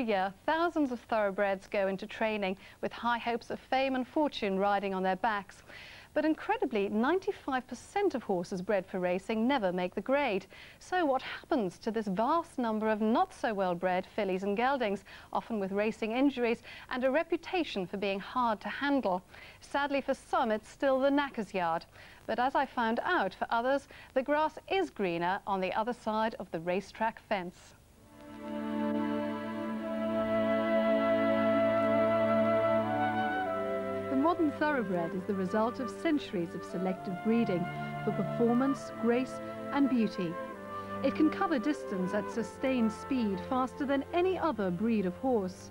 Every year, thousands of thoroughbreds go into training with high hopes of fame and fortune riding on their backs. But incredibly, 95% of horses bred for racing never make the grade. So what happens to this vast number of not-so-well-bred fillies and geldings, often with racing injuries and a reputation for being hard to handle? Sadly for some, it's still the knacker's yard. But as I found out, for others, the grass is greener on the other side of the racetrack fence. The modern thoroughbred is the result of centuries of selective breeding for performance, grace and beauty. It can cover distance at sustained speed faster than any other breed of horse.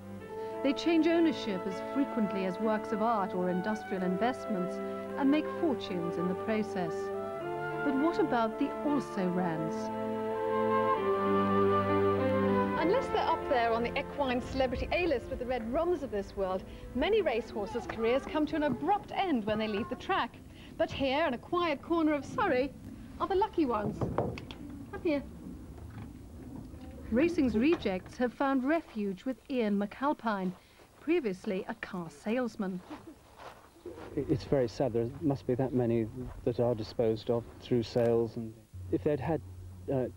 They change ownership as frequently as works of art or industrial investments and make fortunes in the process. But what about the also-rans? Unless they're up there on the equine celebrity A-list with the Red Roms of this world, many racehorses' careers come to an abrupt end when they leave the track. But here, in a quiet corner of Surrey, are the lucky ones. Come here. Racing's rejects have found refuge with Ian McAlpine, previously a car salesman. It's very sad. There must be that many that are disposed of through sales. And if they'd had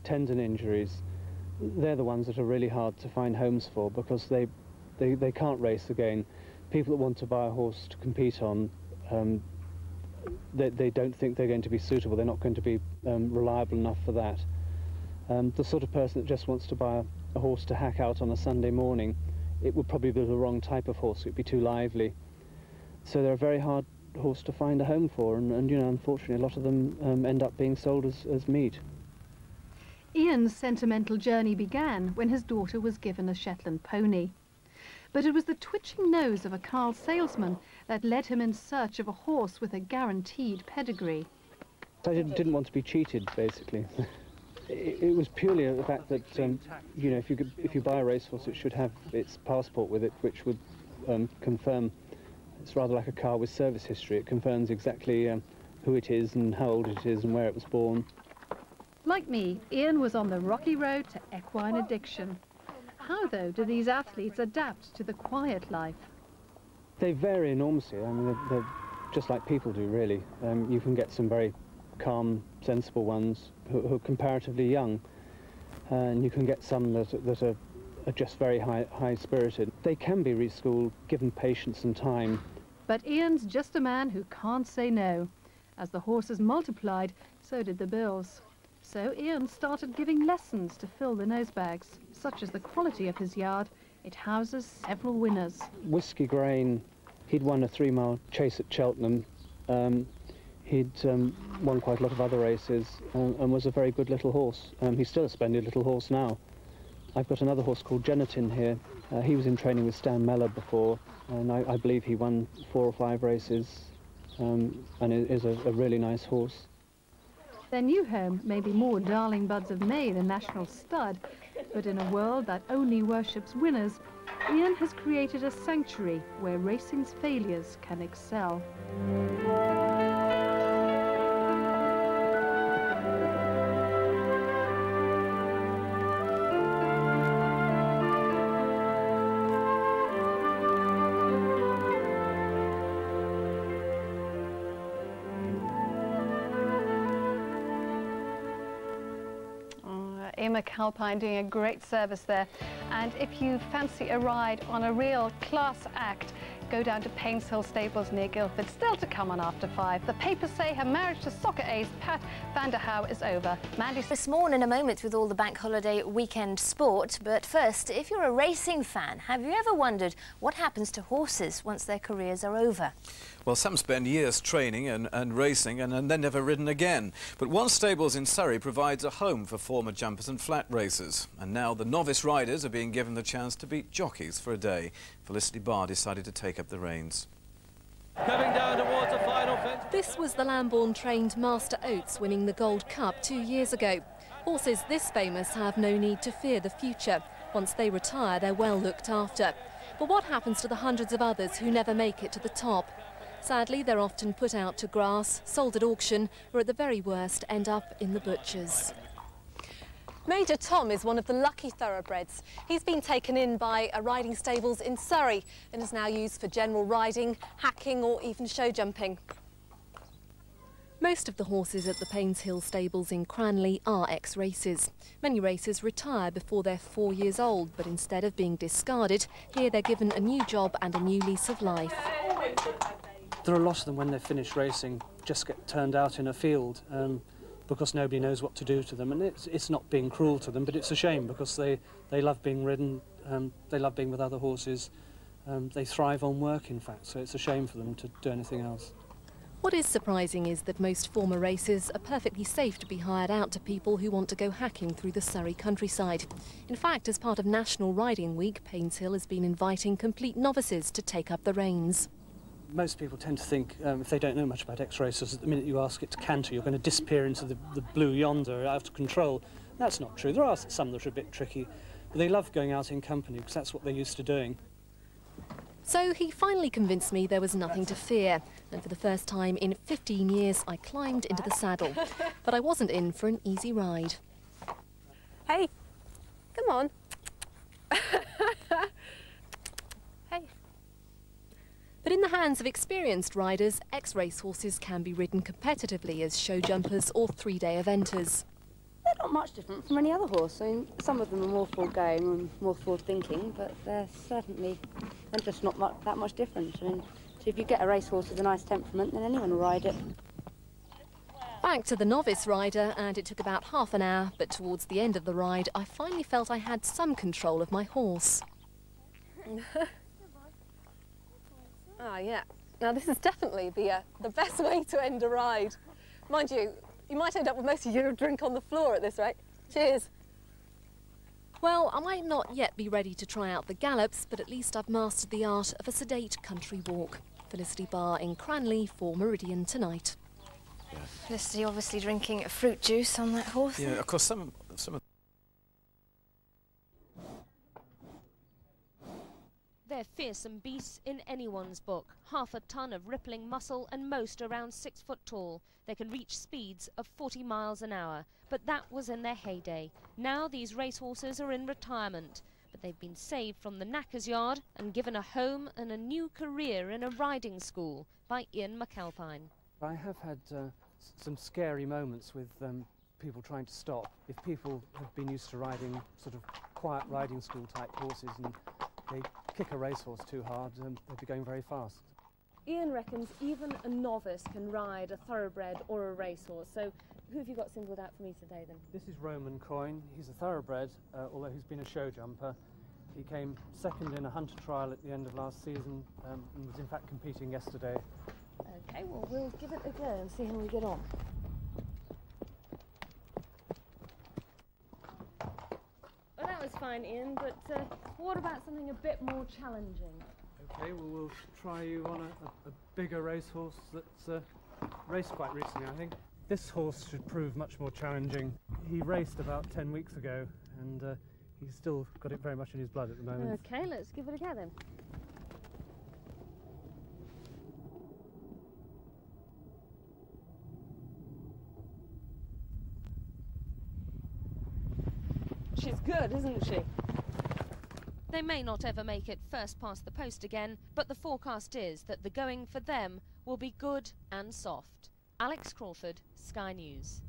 tendon injuries, they're the ones that are really hard to find homes for, because they can't race again. People that want to buy a horse to compete on, they don't think they're going to be suitable. They're not going to be reliable enough for that. The sort of person that just wants to buy a horse to hack out on a Sunday morning, it would probably be the wrong type of horse. It'd be too lively. So they're a very hard horse to find a home for, and you know, unfortunately, a lot of them end up being sold as meat. Ian's sentimental journey began when his daughter was given a Shetland pony. But it was the twitching nose of a car salesman that led him in search of a horse with a guaranteed pedigree. I didn't want to be cheated, basically. It was purely the fact that, you know, if you buy a racehorse, it should have its passport with it, which would confirm. It's rather like a car with service history. It confirms exactly who it is and how old it is and where it was born. Like me, Ian was on the rocky road to equine addiction. How, though, do these athletes adapt to the quiet life? They vary enormously. I mean, they're just like people do, really. You can get some very calm, sensible ones who are comparatively young, and you can get some that are just very high-spirited. They can be reschooled, given patience and time. But Ian's just a man who can't say no. As the horses multiplied, so did the bills. So Ian started giving lessons to fill the nosebags. Such as the quality of his yard, it houses several winners. Whiskey Grain, he'd won a 3-mile chase at Cheltenham. He'd won quite a lot of other races and was a very good little horse. He's still a splendid little horse now. I've got another horse called Genetin here. He was in training with Stan Mellor before, and I believe he won 4 or 5 races and is a really nice horse. Their new home may be more Darling Buds of May than National Stud, but in a world that only worships winners, Ian has created a sanctuary where racing's failures can excel. Ian McAlpine doing a great service there. And if you fancy a ride on a real class act, go down to Paynes Hill Stables near Guildford. Still to come on After 5. The papers say her marriage to soccer ace Pat van der Houw is over. Mandy... This morning, a moment with all the bank holiday weekend sport. But first, if you're a racing fan, have you ever wondered what happens to horses once their careers are over? Well, some spend years training and racing and then never ridden again. But One Stables in Surrey provides a home for former jumpers and flat racers. And now the novice riders are being given the chance to be jockeys for a day. Felicity Barr decided to take up the reins. Coming down towards the final fence. This was the Lambourne-trained Master Oates winning the Gold Cup 2 years ago. Horses this famous have no need to fear the future. Once they retire, they're well looked after. But what happens to the hundreds of others who never make it to the top? Sadly, they're often put out to grass, sold at auction, or at the very worst end up in the butchers. Major Tom is one of the lucky thoroughbreds. He's been taken in by riding stables in Surrey and is now used for general riding, hacking or even show jumping. Most of the horses at the Painshill stables in Cranley are ex-racers. Many racers retire before they're 4 years old, but instead of being discarded, here they're given a new job and a new lease of life. There are a lot of them, when they're finished racing, just get turned out in a field because nobody knows what to do to them. And it's not being cruel to them, but it's a shame because they love being ridden, they love being with other horses, they thrive on work, in fact, so it's a shame for them to do anything else. What is surprising is that most former racers are perfectly safe to be hired out to people who want to go hacking through the Surrey countryside. In fact, as part of National Riding Week, Painshill has been inviting complete novices to take up the reins. Most people tend to think, if they don't know much about ex-racers, that the minute you ask it to canter, you're going to disappear into the blue yonder, out of control. That's not true. There are some that are a bit tricky, but they love going out in company because that's what they're used to doing. So he finally convinced me there was nothing to fear, and for the first time in 15 years I climbed into the saddle. But I wasn't in for an easy ride. Hey, come on. Hey. But in the hands of experienced riders, ex-race horses can be ridden competitively as show jumpers or three-day eventers. They're not much different from any other horse. I mean, some of them are more forward-going and more forward-thinking, but they're just not that much different. I mean, so if you get a racehorse with a nice temperament, then anyone will ride it. Back to the novice rider, and it took about half an hour, but towards the end of the ride, I finally felt I had some control of my horse. Ah, yeah. Now, this is definitely the best way to end a ride. Mind you, you might end up with most of your drink on the floor at this rate. Cheers. Well, I might not yet be ready to try out the gallops, but at least I've mastered the art of a sedate country walk. Felicity Barr in Cranley for Meridian Tonight. Felicity obviously drinking a fruit juice on that horse. Yeah, of course, some of... They're fearsome beasts in anyone's book. Half a ton of rippling muscle and most around 6 foot tall. They can reach speeds of 40 miles an hour, but that was in their heyday. Now these racehorses are in retirement, but they've been saved from the knacker's yard and given a home and a new career in a riding school by Ian McAlpine. I have had some scary moments with people trying to stop. If people have been used to riding sort of quiet riding school type horses and they kick a racehorse too hard, they'd be going very fast. Ian reckons even a novice can ride a thoroughbred or a racehorse. So who have you got singled out for me today then? This is Roman Coyne. He's a thoroughbred, although he's been a show jumper. He came second in a hunter trial at the end of last season and was in fact competing yesterday. Okay, well, we'll give it a go and see how we get on. Well, that was fine, Ian, but what about something a bit more challenging? Okay, well, we'll try you on a bigger racehorse that's raced quite recently, I think. This horse should prove much more challenging. He raced about 10 weeks ago, and he's still got it very much in his blood at the moment. Okay, let's give it a go then. She's good, isn't she? They may not ever make it first past the post again, but the forecast is that the going for them will be good and soft. Alex Crawford, Sky News.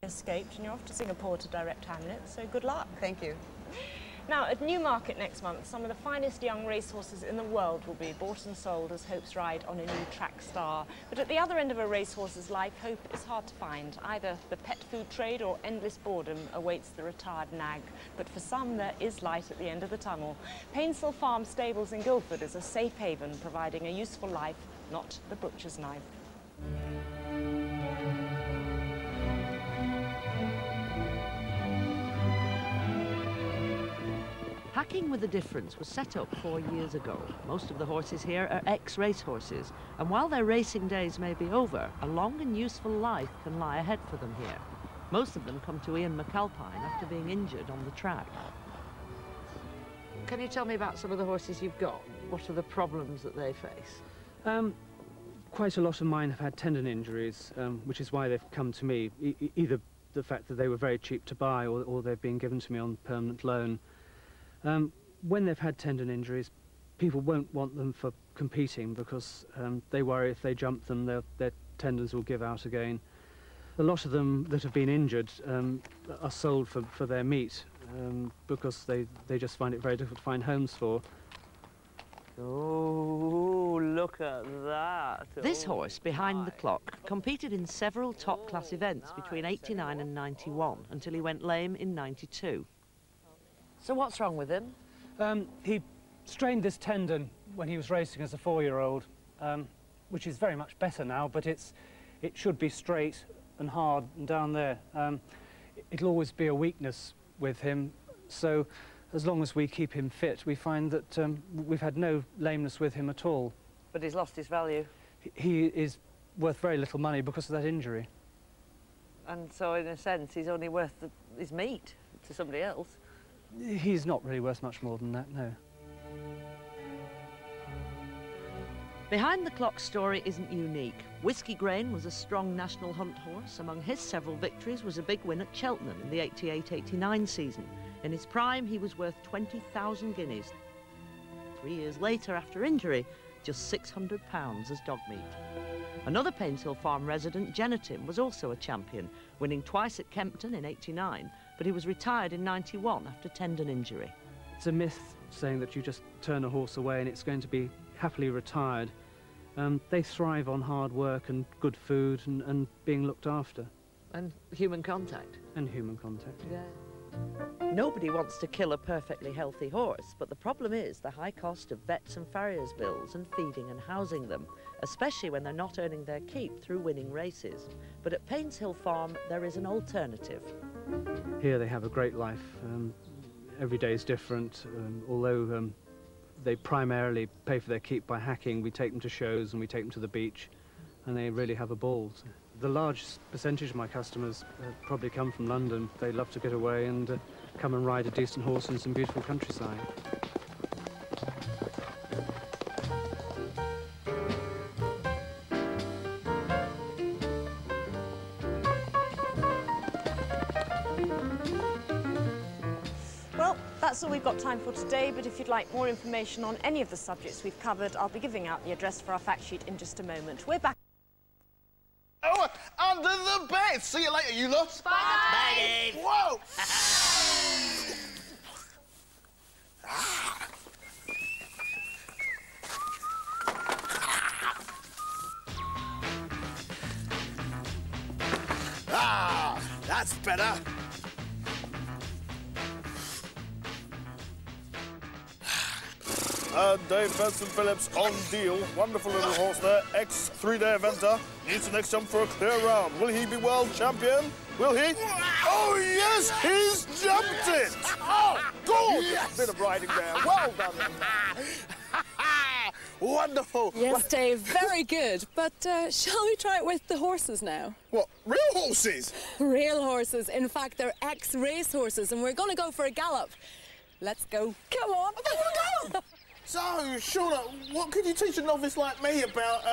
Escaped and you're off to Singapore to direct Hamlet, so good luck. Thank you. Now, at Newmarket next month, some of the finest young racehorses in the world will be bought and sold as hopes ride on a new track star. But at the other end of a racehorse's life, hope is hard to find. Either the pet food trade or endless boredom awaits the retired nag. But for some, there is light at the end of the tunnel. Painshill Farm Stables in Guildford is a safe haven, providing a useful life, not the butcher's knife. Hacking with a Difference was set up 4 years ago. Most of the horses here are ex-race horses, and while their racing days may be over, a long and useful life can lie ahead for them here. Most of them come to Ian McAlpine after being injured on the track. Can you tell me about some of the horses you've got? What are the problems that they face? Quite a lot of mine have had tendon injuries, which is why they've come to me. Either the fact that they were very cheap to buy, or they've been given to me on permanent loan. When they've had tendon injuries, people won't want them for competing because they worry if they jump them, their tendons will give out again. A lot of them that have been injured are sold for their meat because they just find it very difficult to find homes for. Oh, look at that. This horse, Behind the Clock, competed in several top-class events between 89 and 91 until he went lame in 92. So what's wrong with him? He strained this tendon when he was racing as a 4-year-old, which is very much better now, but it should be straight and hard and down there. It'll always be a weakness with him, so as long as we keep him fit, we find that we've had no lameness with him at all. But he's lost his value. He is worth very little money because of that injury. And so, in a sense, he's only worth his meat to somebody else. He's not really worth much more than that, no. Behind the Clock story isn't unique. Whiskey Grain was a strong national hunt horse. Among his several victories was a big win at Cheltenham in the 88-89 season. In his prime, he was worth 20,000 guineas. 3 years later, after injury, just £600 as dog meat. Another Painshill Farm resident, Genitim, was also a champion, winning twice at Kempton in 89, but he was retired in 91 after tendon injury. It's a myth saying that you just turn a horse away and it's going to be happily retired. They thrive on hard work and good food and being looked after. And human contact. And human contact. Yeah. Nobody wants to kill a perfectly healthy horse, but the problem is the high cost of vets and farriers' bills and feeding and housing them, especially when they're not earning their keep through winning races. But at Painshill Farm, there is an alternative. Here they have a great life. Every day is different, although they primarily pay for their keep by hacking. We take them to shows and we take them to the beach, and they really have a ball. The largest percentage of my customers probably come from London. They love to get away and come and ride a decent horse in some beautiful countryside. Well, that's all we've got time for today, but if you'd like more information on any of the subjects we've covered, I'll be giving out the address for our fact sheet in just a moment. We're back. Oh, under the bed! See you later, you lot! Bye, Dave! Whoa! That's better. Dave Benson Phillips on deal. Wonderful little horse there. Ex-3-day eventer. Needs the next jump for a clear round. Will he be world champion? Will he? Oh, yes, he's jumped it. Oh, good. Yes. Bit of riding there. Well done. Wonderful. Yes, Dave, very good. But shall we try it with the horses now? What, real horses? Real horses. In fact, they're ex-race horses, and we're going to go for a gallop. Let's go. Come on. I don't want to go. So, Shauna, what could you teach a novice like me about,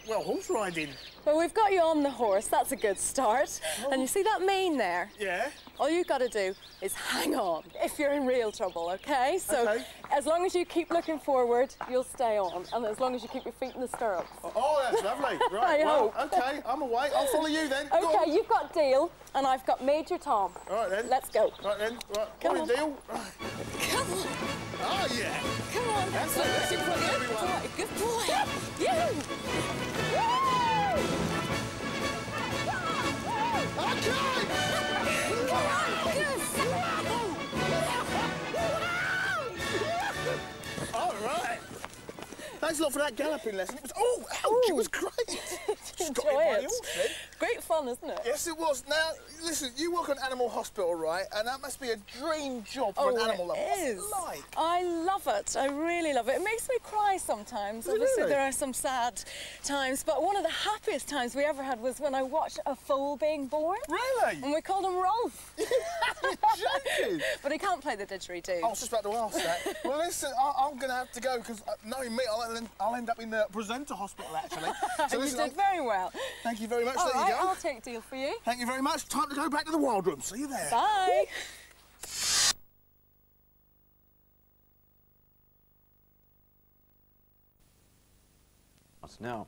well, horse riding? Well, we've got you on the horse. That's a good start. Oh. And you see that mane there? Yeah. All you've got to do is hang on if you're in real trouble, OK? So, as long as you keep looking forward, you'll stay on. And as long as you keep your feet in the stirrups. Oh, that's lovely. Right, well, OK, I'm away. I'll follow you then. OK, you've got Deal, and I've got Major Tom. All right, then. Let's go. Right, then. Right, come on. Deal. Come on. Oh, yeah. Come on. That's it. Good boy. Yeah. All right. Thanks a lot for that galloping lesson. It was, oh, ouch, it was great. Enjoy it. Great fun, isn't it? Yes, it was. Now, listen, you work at an animal hospital, right? And that must be a dream job for an animal lover. What's it like? I love it. I really love it. It makes me cry sometimes. Obviously, there are some sad times, but one of the happiest times we ever had was when I watched a foal being born. Really? And we called him Rolf. You're joking. But he can't play the didgeridoo. I was just about to ask that. Well, listen, I'm going to have to go because knowing me, I'll end up in the presenter hospital, actually. So you did very well. Thank you very much. All there right, you go. I'll take a deal for you. Thank you very much. Time to go back to the wild room. See you there. Bye. Now,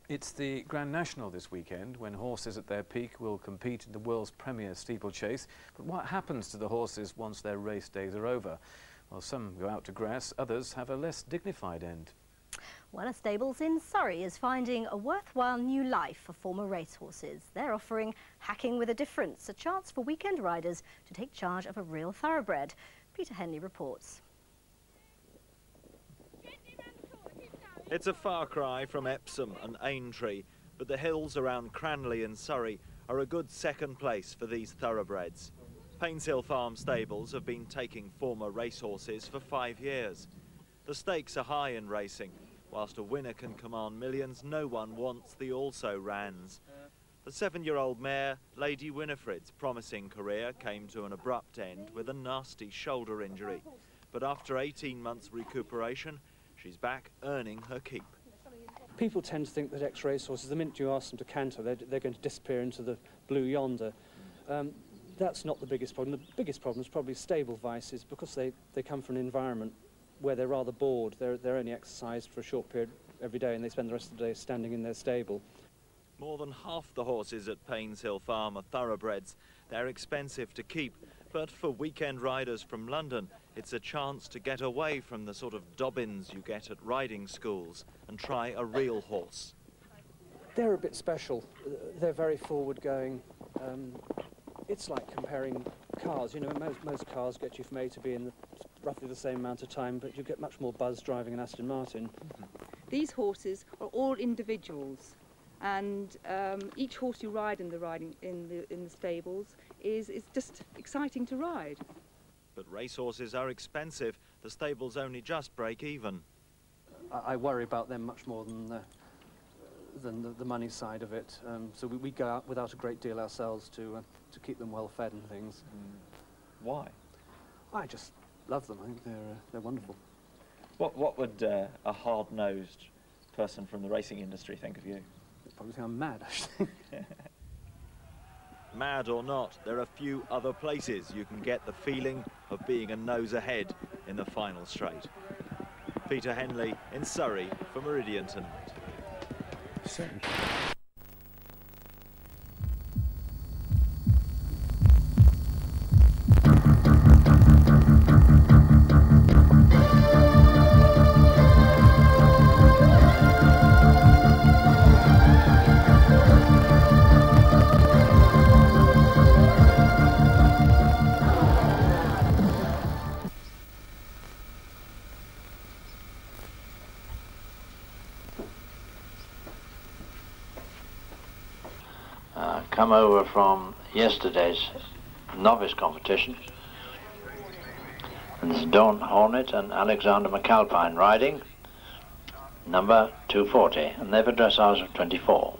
it's the Grand National this weekend, when horses at their peak will compete in the world's premier steeplechase. But what happens to the horses once their race days are over? Well, some go out to grass, others have a less dignified end. Well, a stables in Surrey is finding a worthwhile new life for former racehorses. They're offering Hacking with a Difference, a chance for weekend riders to take charge of a real thoroughbred. Peter Henley reports. It's a far cry from Epsom and Aintree, but the hills around Cranley in Surrey are a good second place for these thoroughbreds. Painshill Farm stables have been taking former racehorses for 5 years. The stakes are high in racing. Whilst a winner can command millions, no one wants the also-rans. The 7-year-old mare, Lady Winifred's promising career came to an abrupt end with a nasty shoulder injury. But after 18 months recuperation, she's back earning her keep. People tend to think that ex-racehorses, the minute you ask them to canter, they're going to disappear into the blue yonder. That's not the biggest problem. The biggest problem is probably stable vices, because they come from an environment where they're rather bored. They're only exercised for a short period every day, and they spend the rest of the day standing in their stable. More than half the horses at Painshill Farm are thoroughbreds. They're expensive to keep, but for weekend riders from London, it's a chance to get away from the sort of dobbins you get at riding schools and try a real horse. They're a bit special. They're very forward-going. It's like comparing cars. You know, most cars get you from A to B in roughly the same amount of time, but you get much more buzz driving an Aston Martin. These horses are all individuals, and each horse you ride in the stables is just exciting to ride. But racehorses are expensive. The stables only just break even. I worry about them much more than the money side of it. So we go out without a great deal ourselves to keep them well fed and things. Why? I just love them. I think they're wonderful. What would a hard-nosed person from the racing industry think of you? They'd probably think I'm mad, actually. Mad or not, there are few other places you can get the feeling of being a nose ahead in the final straight. Peter Henley in Surrey for Meridian Tonight. Come over from yesterday's novice competition. And this is Dawn Hornet and Alexander McAlpine riding, number 240, and they've a dressage of 24.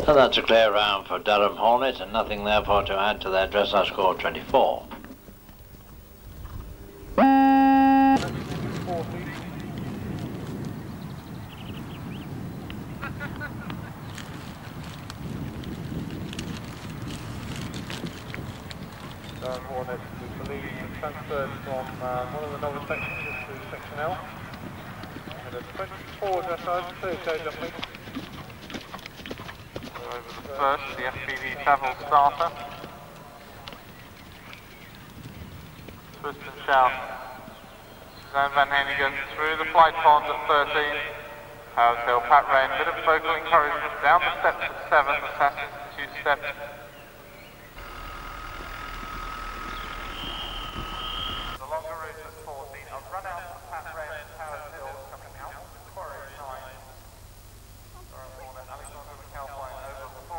So that's a clear round for Durham Hornet, and nothing therefore to add to their dressage score 24. Durham Hornet, we believe, transferred from one of the novice sections into section L. And a 24 dressage, clear change up, please. Over the first, the FPV travel starter. Twist and shout. Suzanne Van Henigen through the flight pond at 13. Howard Hill, Pat Rain, bit of vocal encouragement down the steps at 7, the Sass Institute steps. The longer route at 14. I'll run out for Pat Rain, Howard Hill coming out. Quarry 9. Durham Hornet, Alexander McAlpine over 4.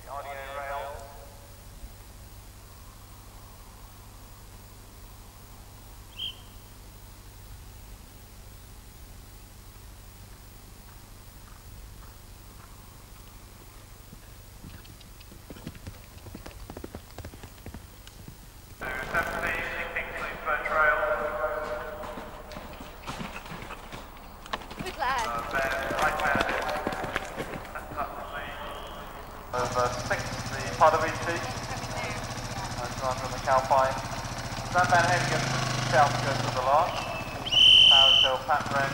The RDA rail. Over 6, the Pardubice, Alexander McAlpine. Suzanne Van Henigen, shout to go to the last. Howard Hill, Pat Wren.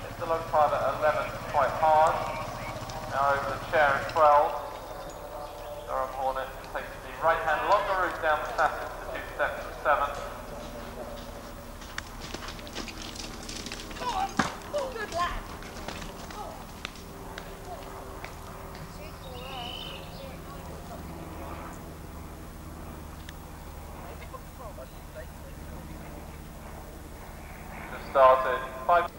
Hit the log pile at 11, quite hard. Now over the chair at 12. Durham Hornet takes the right hand longer route down the Sass Institute steps at 7. Good lad. Started 5.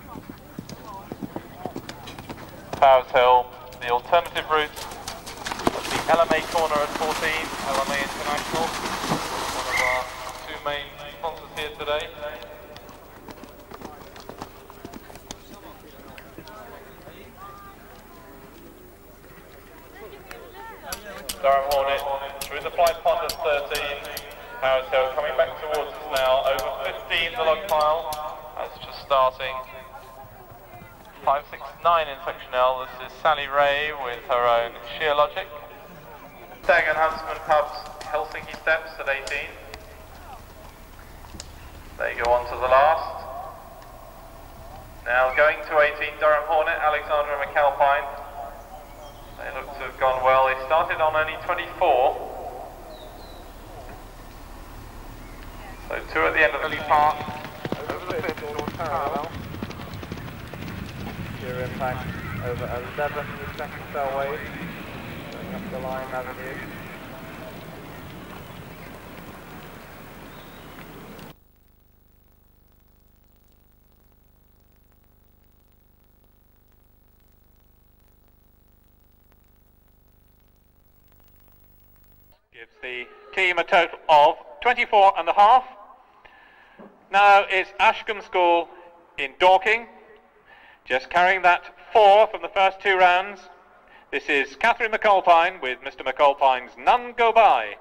Powers Hill, the alternative route, the LMA corner at 14, LMA International, one of our two main sponsors here today. Durham Hornet through the flight pond at 13, Powers Hill coming back towards us now, over 15 the log pile. That's just starting. 569 in section L. This is Sally Ray with her own sheer logic. Stag and Huntsman Cubs Helsinki steps at 18. They go on to the last. Now going to 18, Durham Hornet, Alexander McAlpine. They look to have gone well. They started on only 24. So 2 at the end of the lead part. Over the 5th, short parallel. Sheer impact over 11, the second cell wave. Going up the line avenue. Gives the team a total of 24.5. Now it's Ashcombe School in Dorking, just carrying that 4 from the first 2 rounds. This is Catherine McAlpine with Mr. McAlpine's None Go By.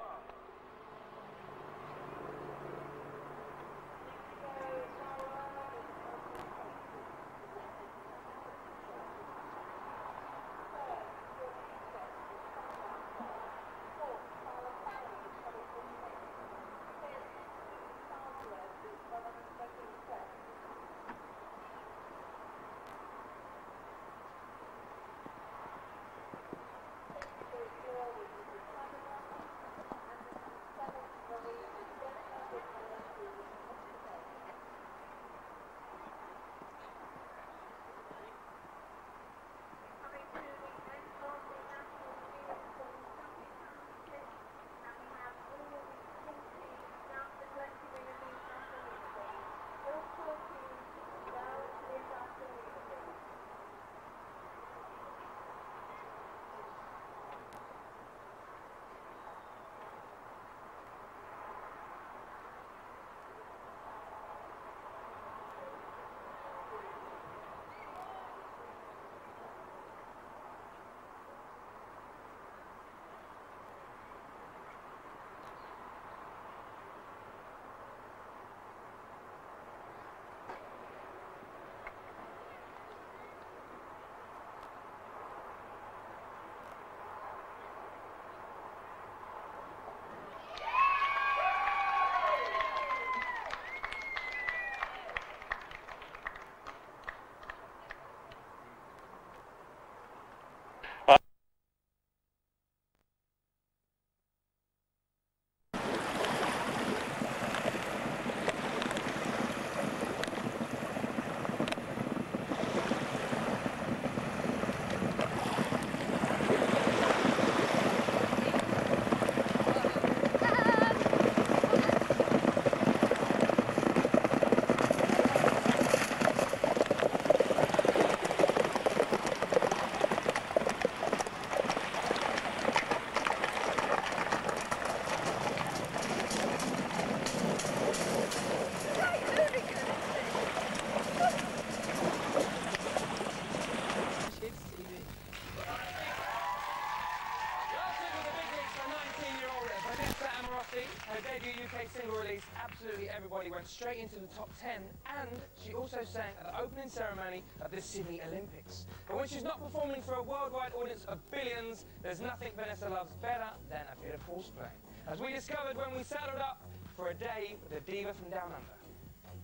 release, absolutely everybody went straight into the top 10, and she also sang at the opening ceremony of the Sydney Olympics. But when she's not performing for a worldwide audience of billions, there's nothing Vanessa loves better than a bit of horseplay, as we discovered when we saddled up for a day with a diva from down under.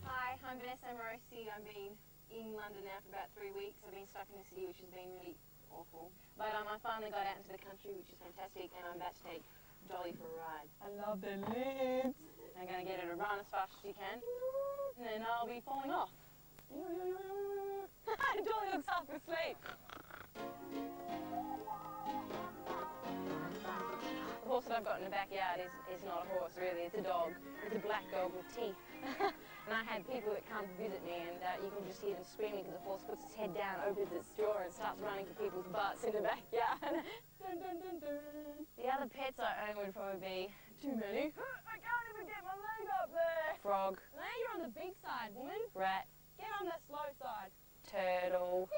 Hi, I'm Vanessa Morosi. I've been in London now for about 3 weeks. I've been stuck in the city, which has been really awful. But I finally got out into the country, which is fantastic, and I'm about to take Dolly for a ride. I love the lids. I'm going to get her to run as fast as she can, and then I'll be falling off. Dolly looks half asleep. The horse that I've got in the backyard is not a horse, really. It's a dog. It's a black dog with teeth. And I had people that come to visit me, and you can just hear them screaming because the horse puts its head down, opens its jaw, and starts running for people's butts in the backyard. Dun, dun, dun, dun. The other pets I own would probably be too many. I can't even get my leg up there. Frog. Now you're on the big side, woman. Rat. Get on the slow side. Turtle.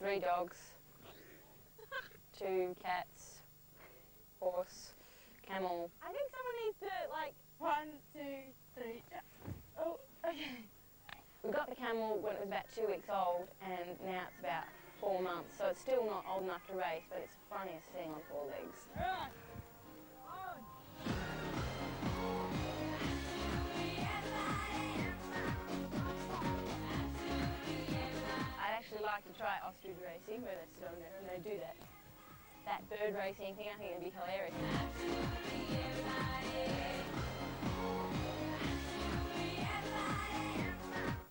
3 dogs. 2 cats. Horse. Camel. I think someone needs to, like, 1, 2, 3. Oh, okay. We got the camel when it was about 2 weeks old, and now it's about 4 months, so it's still not old enough to race, but it's the funniest thing on 4 legs. Right. I'd actually like to try ostrich racing, but it's still there, and they do that bird racing thing. I think it'd be hilarious.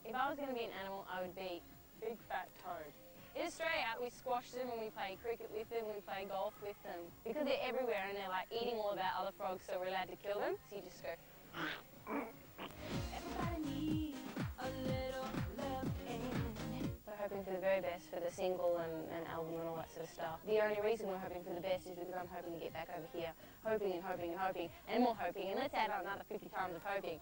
If I was going to be an animal, I would be big fat toad. In Australia, we squash them and we play cricket with them, we play golf with them. Because they're everywhere and they're like eating all of our other frogs, so we're allowed to kill them. So you just go. Everybody needs a little love. We're hoping for the very best for the single and album and all that sort of stuff. The only reason we're hoping for the best is because I'm hoping to get back over here, hoping and hoping and hoping, and more hoping, and let's add on another 50 times of hoping,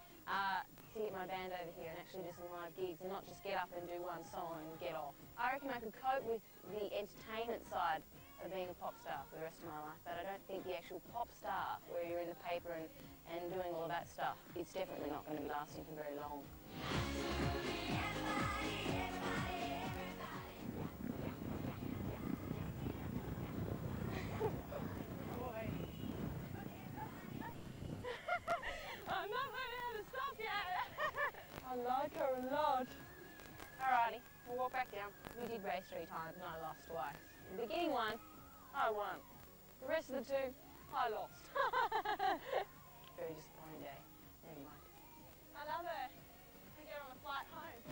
to get my band over here and actually do some live gigs and not just get up and do one song and get off. I reckon I could cope with the entertainment side of being a pop star for the rest of my life, but I don't think the actual pop star, where you're in the paper and doing all of that stuff, it's definitely not going to be lasting for very long. I'm not learning how to stop yet. I like her a lot. Alrighty, we'll walk back down. We did race 3 times and I lost twice. The beginning one, I won. The rest of the 2, I lost. Very disappointing day. Never mind. I love her. I get her on a flight home.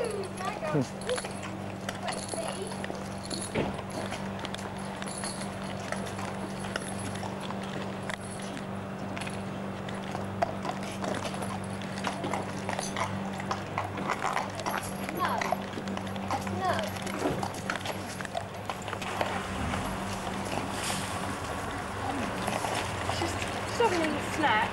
She's having a snack.